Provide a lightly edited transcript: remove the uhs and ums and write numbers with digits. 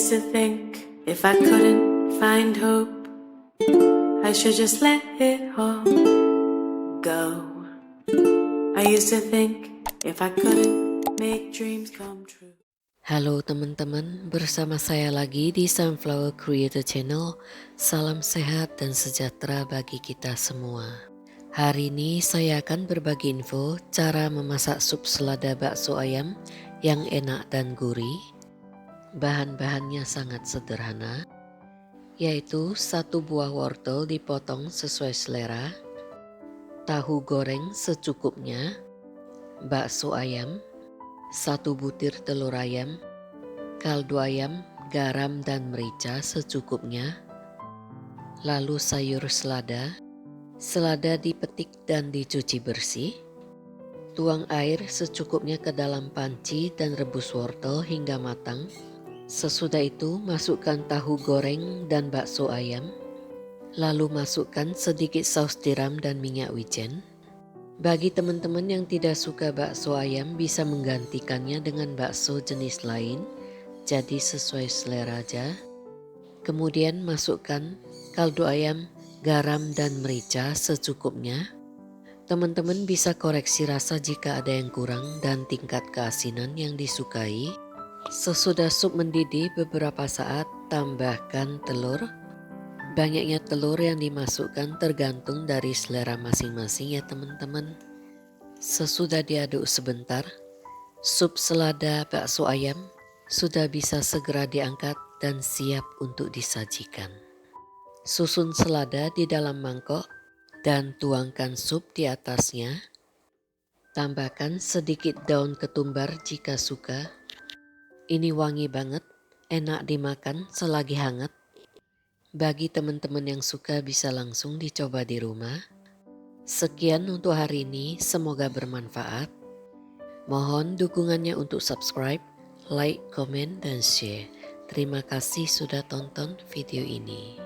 used to think if I couldn't find hope, I should just let it all go. I used to think if I couldn't make dreams come true. Halo teman-teman, bersama saya lagi di Sunflower Creator Channel. Salam sehat dan sejahtera bagi kita semua. Hari ini saya akan berbagi info cara memasak sup selada bakso ayam yang enak dan gurih. Bahan-bahannya sangat sederhana, yaitu 1 buah wortel dipotong sesuai selera, tahu goreng secukupnya, bakso ayam, 1 butir telur ayam, kaldu ayam, garam dan merica secukupnya, lalu sayur selada. Selada dipetik dan dicuci bersih. Tuang air secukupnya ke dalam panci dan rebus wortel hingga matang. Sesudah itu masukkan tahu goreng dan bakso ayam. Lalu masukkan sedikit saus tiram dan minyak wijen. Bagi teman-teman yang tidak suka bakso ayam bisa menggantikannya dengan bakso jenis lain, jadi sesuai selera aja. Kemudian masukkan kaldu ayam, garam dan merica secukupnya. Teman-teman bisa koreksi rasa jika ada yang kurang dan tingkat keasinan yang disukai. Sesudah sup mendidih beberapa saat, tambahkan telur. Banyaknya telur yang dimasukkan tergantung dari selera masing-masing ya teman-teman. Sesudah diaduk sebentar, sup selada bakso ayam sudah bisa segera diangkat dan siap untuk disajikan. Susun selada di dalam mangkok dan tuangkan sup di atasnya. Tambahkan sedikit daun ketumbar jika suka. Ini wangi banget, enak dimakan selagi hangat. Bagi teman-teman yang suka bisa langsung dicoba di rumah. Sekian untuk hari ini, semoga bermanfaat. Mohon dukungannya untuk subscribe, like, komen, dan share. Terima kasih sudah tonton video ini.